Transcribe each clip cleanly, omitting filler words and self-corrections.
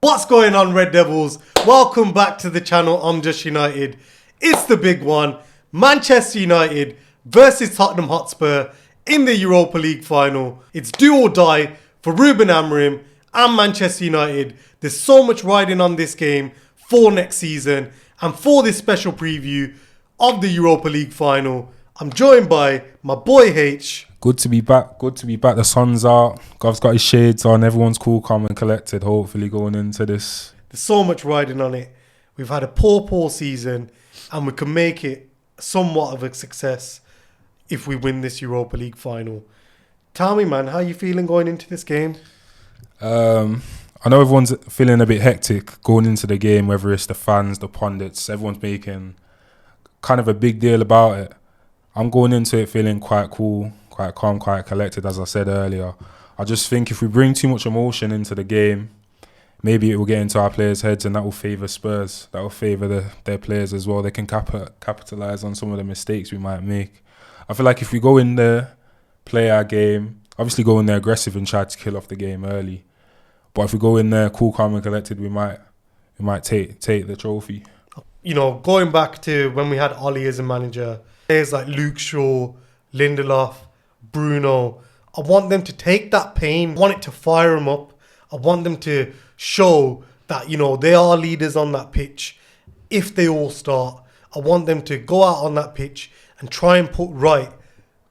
What's going on, Red Devils? Welcome back to the channel. I'm Just United. It's the big one. Manchester United versus Tottenham Hotspur in the Europa League final. It's do or die for Ruben Amorim and Manchester United. There's so much riding on this game for next season. And for this special preview of the Europa League final, I'm joined by my boy H. Good to be back. The sun's out. Gov's got his shades on. Everyone's cool, calm and collected, hopefully, going into this. There's so much riding on it. We've had a poor season, and we can make it somewhat of a success if we win this Europa League final. Tell me, man, how are you feeling going into this game? I know everyone's feeling a bit hectic going into the game, whether it's the fans, the pundits, everyone's making kind of a big deal about it. I'm going into it feeling quite cool, quite calm, quite collected, as I said earlier. I just think if we bring too much emotion into the game, maybe it will get into our players' heads and that will favour Spurs. That will favour their players as well. They can capitalise on some of the mistakes we might make. I feel like if we go in there, play our game, obviously go in there aggressive and try to kill off the game early. But if we go in there cool, calm and collected, we might take the trophy. You know, going back to when we had Ollie as a manager, players like Luke Shaw, Lindelof, Bruno, I want them to take that pain, I want it to fire them up. I want them to show that, you know, they are leaders on that pitch. If they all start, I want them to go out on that pitch and try and put right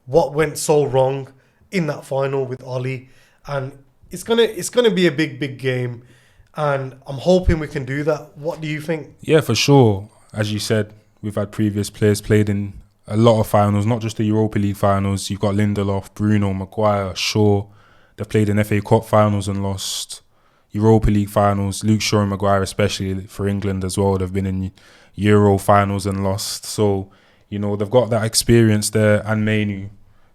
what went so wrong in that final with Ollie. And it's gonna be a big game. And I'm hoping we can do that. What do you think? Yeah, for sure. As you said, we've had previous players played in a lot of finals, not just the Europa League finals. You've got Lindelof, Bruno, Maguire, Shaw. They've played in FA Cup finals and lost. Europa League finals, Luke Shaw and Maguire, especially for England as well. They've been in Euro finals and lost. So, you know, they've got that experience there. And Manu,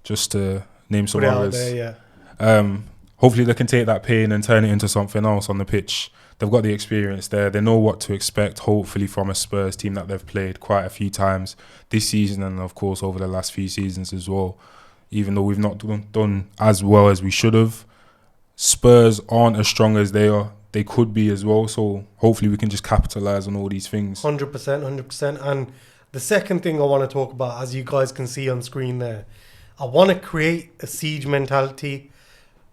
just to name some others. There, yeah. Hopefully they can take that pain and turn it into something else on the pitch. They've got the experience there. They know what to expect, hopefully, from a Spurs team that they've played quite a few times this season and, of course, over the last few seasons as well. Even though we've not done as well as we should have, Spurs aren't as strong as they could be as well. So hopefully we can just capitalise on all these things. 100%. And the second thing I want to talk about, as you guys can see on screen there, I want to create a siege mentality.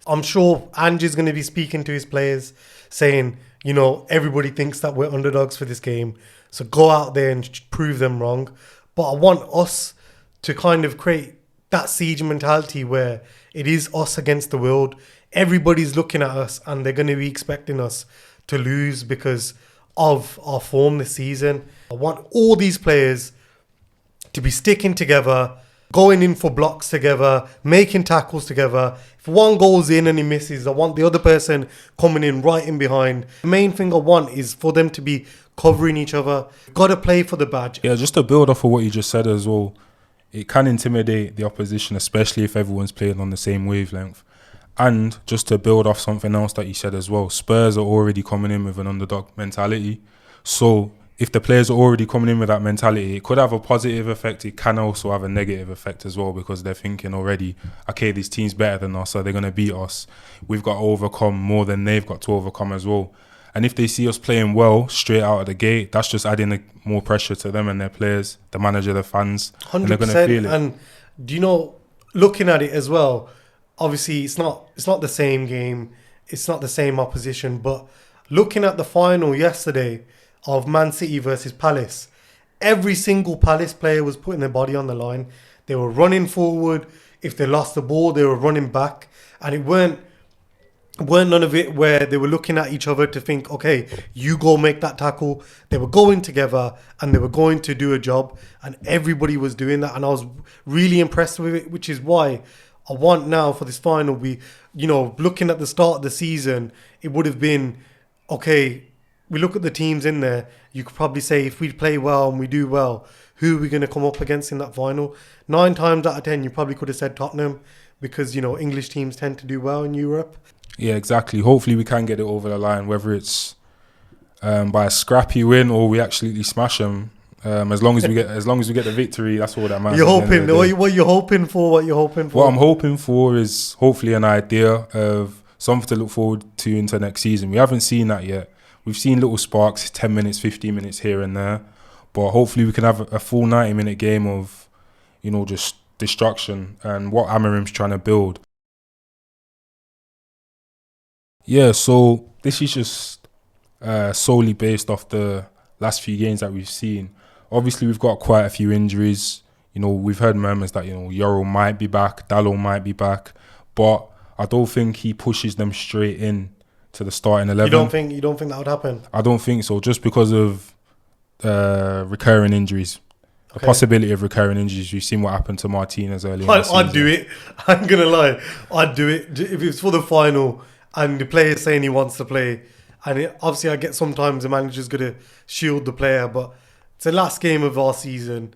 I'm sure Ange is going to be speaking to his players saying, you know, everybody thinks that we're underdogs for this game, so go out there and prove them wrong. But I want us to kind of create that siege mentality where it is us against the world. Everybody's looking at us and they're going to be expecting us to lose because of our form this season. I want all these players to be sticking together, going in for blocks together, making tackles together. If one goes in and he misses, I want the other person coming in right in behind. The main thing I want is for them to be covering each other. Got to play for the badge. Yeah, just to build off of what you just said as well, it can intimidate the opposition, especially if everyone's playing on the same wavelength. And just to build off something else that you said as well, Spurs are already coming in with an underdog mentality. So if the players are already coming in with that mentality, it could have a positive effect. It can also have a negative effect as well because they're thinking already, okay, this team's better than us, so they're going to beat us. We've got to overcome more than they've got to overcome as well. And if they see us playing well straight out of the gate, that's just adding more pressure to them and their players, the manager, the fans. 100%. And they're going to feel it. And do you know, looking at it as well, obviously it's not the same game, it's not the same opposition, but looking at the final yesterday of Man City versus Palace, every single Palace player was putting their body on the line. They were running forward. If they lost the ball, they were running back. And it weren't none of it where they were looking at each other to think, okay, you go make that tackle. They were going together and they were going to do a job, and everybody was doing that. And I was really impressed with it, which is why I want now for this final, we, you know, looking at the start of the season, it would have been, okay, we look at the teams in there, you could probably say if we play well and we do well, who are we going to come up against in that final? 9 times out of 10, you probably could have said Tottenham because, you know, English teams tend to do well in Europe. Yeah, exactly. Hopefully we can get it over the line, whether it's by a scrappy win or we absolutely smash them. As long as we get the victory, that's all that matters. You're hoping. What you're hoping for? What I'm hoping for is hopefully an idea of something to look forward to into next season. We haven't seen that yet. we've seen little sparks, 10 minutes, 15 minutes here and there. But hopefully we can have a full 90-minute game of, just destruction and what Amorim's trying to build. Yeah, so this is just solely based off the last few games that we've seen. Obviously, we've got quite a few injuries. We've heard murmurs that, Euro might be back, Dalot might be back, but I don't think he pushes them straight in to the starting 11. You don't think that would happen? I don't think so, just because of recurring injuries. The Okay. possibility of recurring injuries. We've seen what happened to Martinez earlier in the season. I'd do it. I'm going to lie. I'd do it if it's for the final and the player's saying he wants to play. And obviously, I get sometimes the manager's going to shield the player, but it's the last game of our season.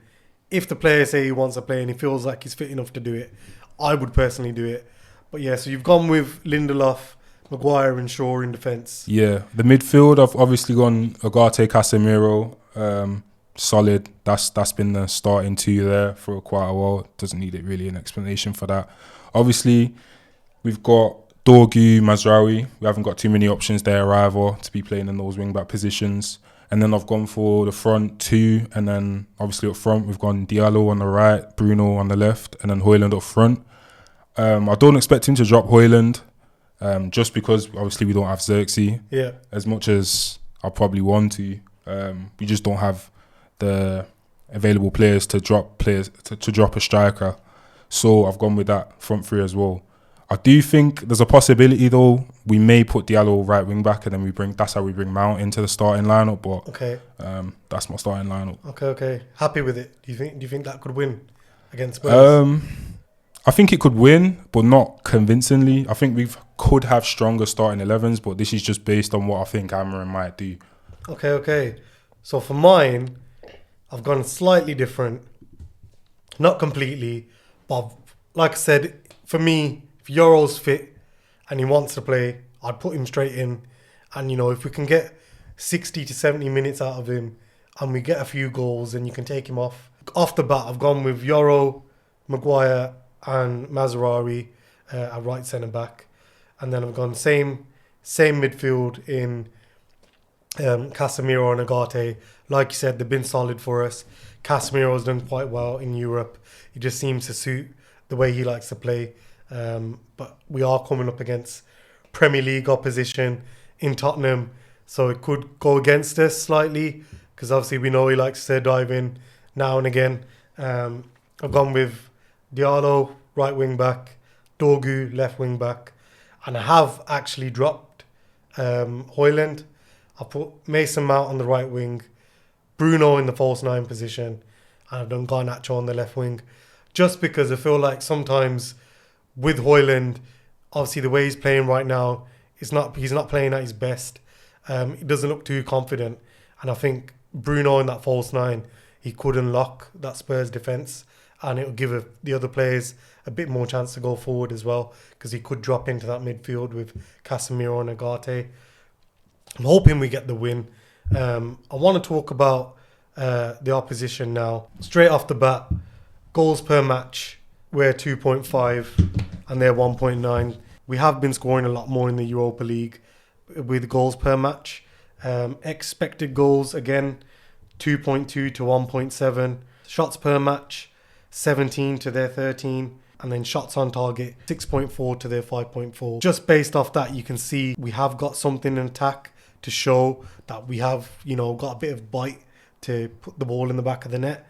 If the player say he wants to play and he feels like he's fit enough to do it, I would personally do it. But yeah, so you've gone with Lindelof, Maguire and Shaw in defence. Yeah, the midfield, I've obviously gone Agate, Casemiro, solid. That's been the starting two there for quite a while. Doesn't need really an explanation for that. Obviously, we've got Dorgu, Mazraoui. We haven't got too many options there either to be playing in those wing-back positions. And then I've gone for the front two, and then obviously up front we've gone Diallo on the right, Bruno on the left, and then Højlund up front. I don't expect him to drop Højlund, just because obviously we don't have Xerxes. Yeah. As much as I probably want to, we just don't have the available players to drop a striker. So I've gone with that front three as well. I do think there's a possibility though we may put Diallo right wing back, and then that's how we bring Mount into the starting lineup. But Okay. that's my starting lineup. Okay. Happy with it. Do you think that could win against Spurs? I think it could win, but not convincingly. I think we could have stronger starting 11s, but this is just based on what I think Amorim might do. Okay. So for mine, I've gone slightly different. Not completely, but like I said, for me, if Euro's fit and he wants to play, I'd put him straight in. And, if we can get 60 to 70 minutes out of him and we get a few goals, then you can take him off. Off the bat, I've gone with Euro, Maguire and Mazraoui at right centre-back. And then I've gone same midfield in Casemiro and Agate. Like you said, they've been solid for us. Casemiro's done quite well in Europe. He just seems to suit the way he likes to play. But we are coming up against Premier League opposition in Tottenham, so it could go against us slightly, because obviously we know he likes to dive in now and again. I've gone with Diallo, right wing back, Dorgu, left wing back, and I have actually dropped Højlund. I put Mason Mount on the right wing, Bruno in the false nine position, and I've done Garnacho on the left wing, just because I feel like sometimes with Højlund, obviously the way he's playing right now, he's not playing at his best. He doesn't look too confident, and I think Bruno in that false nine, he could unlock that Spurs defence, and it will give the other players a bit more chance to go forward as well, because he could drop into that midfield with Casemiro and Agate. I'm hoping we get the win. I want to talk about the opposition now. Straight off the bat, goals per match, we're 2.5 and they're 1.9. We have been scoring a lot more in the Europa League with goals per match. Expected goals, again, 2.2 to 1.7. Shots per match, 17 to their 13. And then shots on target, 6.4 to their 5.4. Just based off that, you can see we have got something in attack to show that we have, got a bit of bite to put the ball in the back of the net.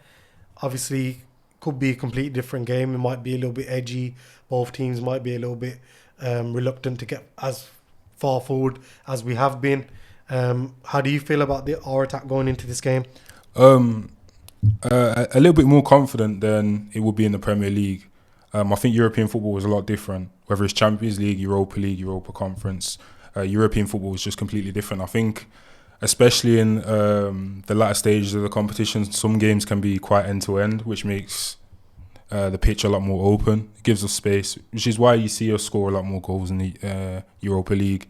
Obviously, could be a completely different game. It might be a little bit edgy. Both teams might be a little bit reluctant to get as far forward as we have been. How do you feel about our attack going into this game? A little bit more confident than it would be in the Premier League. I think European football was a lot different, whether it's Champions League, Europa Conference. European football was just completely different. I think, especially in the latter stages of the competition, some games can be quite end-to-end, which makes the pitch a lot more open. It gives us space, which is why you see us score a lot more goals in the Europa League.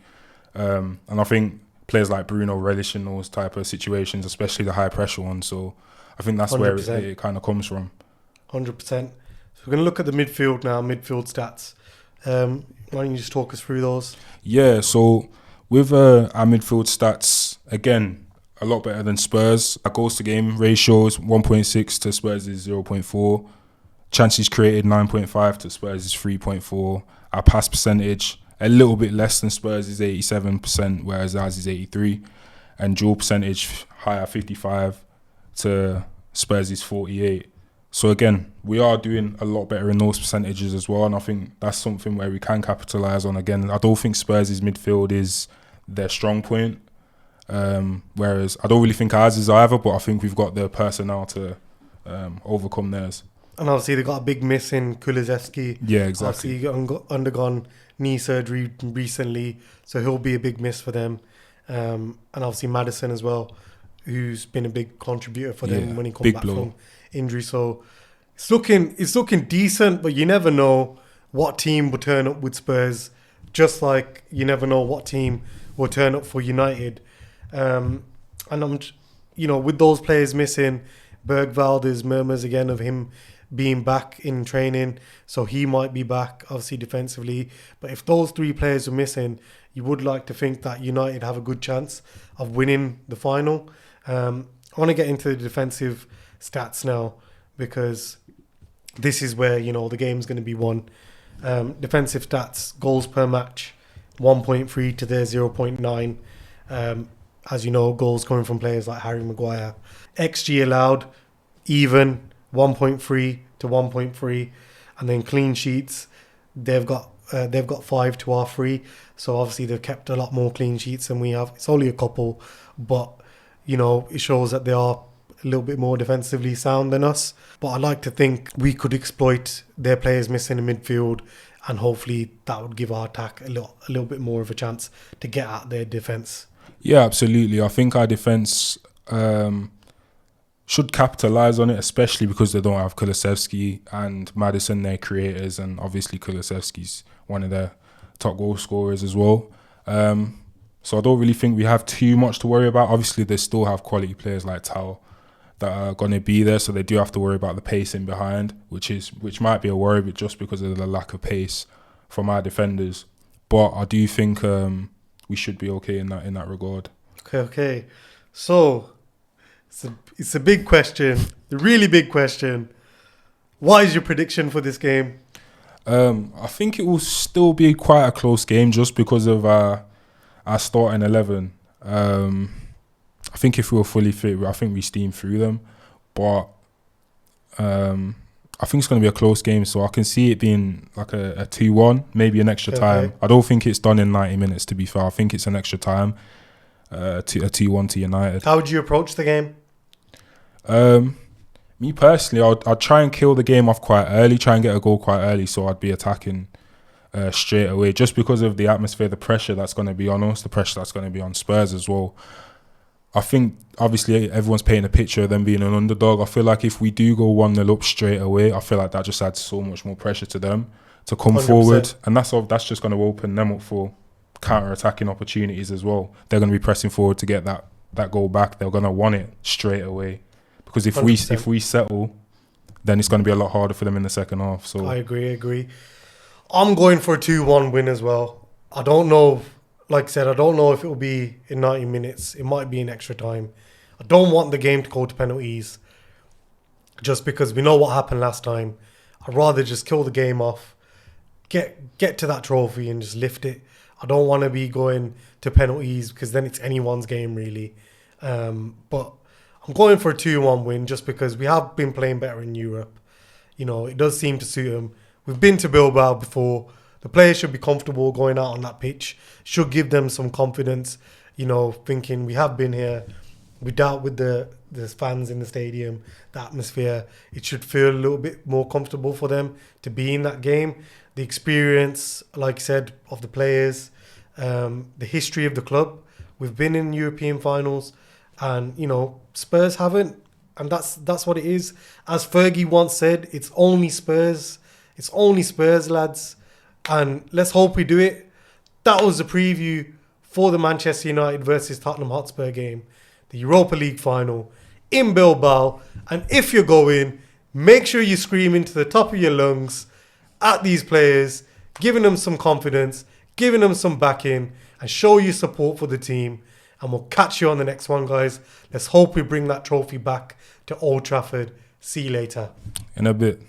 And I think players like Bruno relish in those type of situations, especially the high-pressure ones. So I think that's 100%. Where it kind of comes from. 100%. So we're going to look at the midfield now, midfield stats. Why don't you just talk us through those? Yeah, so with our midfield stats, Again, a lot better than Spurs. Our goals to game ratios 1.6 to Spurs is 0.4. Chances created 9.5 to Spurs is 3.4. Our pass percentage a little bit less than Spurs is 87%, whereas ours is 83. And duel percentage higher 55 to Spurs is 48. So again, we are doing a lot better in those percentages as well, and I think that's something where we can capitalise on. Again, I don't think Spurs' midfield is their strong point, whereas I don't really think ours is either, but I think we've got the personnel to overcome theirs. And obviously they got a big miss in Kulusevski. Yeah, exactly. Obviously he undergone knee surgery recently, so he'll be a big miss for them. And obviously Maddison as well, who's been a big contributor for them when he comes back from injury. So it's looking decent, but you never know what team will turn up with Spurs, just like you never know what team will turn up for United. And with those players missing, Bergwald, there's murmurs again of him being back in training, so he might be back, obviously defensively. But if those three players are missing, you would like to think that United have a good chance of winning the final. I want to get into the defensive stats now, because this is where the game's going to be won. Defensive stats: goals per match 1.3 to their 0.9. As you know, goals coming from players like Harry Maguire. XG allowed even 1.3 to 1.3, and then clean sheets they've got 5 to our 3. So obviously they've kept a lot more clean sheets than we have. It's only a couple, but it shows that they are a little bit more defensively sound than us. But I like to think we could exploit their players missing in midfield, and hopefully that would give our attack a little bit more of a chance to get at their defence. Yeah, absolutely. I think our defence should capitalise on it, especially because they don't have Kulusevski and Maddison, their creators, and obviously Kulusevski's one of their top goal scorers as well. So I don't really think we have too much to worry about. Obviously, they still have quality players like Tao that are going to be there, so they do have to worry about the pace in behind, which might be a worry, but just because of the lack of pace from our defenders. But I do think we should be okay in that regard. Okay. So it's a big question, the really big question. What is your prediction for this game? I think it will still be quite a close game, just because of our starting 11. I think if we were fully fit, I think we steam through them. But I think it's going to be a close game, so I can see it being like a 2-1, maybe an extra time. I don't think it's done in 90 minutes, to be fair. I think it's an extra time, a 2-1 to United. How would you approach the game? Me personally, I'd try and kill the game off quite early, try and get a goal quite early, so I'd be attacking straight away, just because of the atmosphere, the pressure that's going to be on us, the pressure that's going to be on Spurs as well. I think, obviously, everyone's painting a picture of them being an underdog. I feel like if we do go 1-0 up straight away, I feel like that just adds so much more pressure to them to come 100%. Forward. And that's just going to open them up for counter-attacking opportunities as well. They're going to be pressing forward to get that goal back. They're going to want it straight away. Because if 100%. we settle, then it's going to be a lot harder for them in the second half. So I agree. I'm going for a 2-1 win as well. I don't know. Like I said, I don't know if it will be in 90 minutes. It might be in extra time. I don't want the game to go to penalties, just because we know what happened last time. I'd rather just kill the game off, get to that trophy and just lift it. I don't want to be going to penalties, because then it's anyone's game, really. But I'm going for a 2-1 win, just because we have been playing better in Europe. It does seem to suit them. We've been to Bilbao before. The players should be comfortable going out on that pitch. Should give them some confidence, thinking we have been here. We dealt with the fans in the stadium, the atmosphere. It should feel a little bit more comfortable for them to be in that game. The experience, like I said, of the players, the history of the club. We've been in European finals, and Spurs haven't, and that's what it is. As Fergie once said, it's only Spurs. It's only Spurs, lads. And let's hope we do it. That was the preview for the Manchester United versus Tottenham Hotspur game, the Europa League final in Bilbao. And if you're going, make sure you scream into the top of your lungs at these players, giving them some confidence, giving them some backing, and show your support for the team. and we'll catch you on the next one, guys. Let's hope we bring that trophy back to Old Trafford. See you later. In a bit.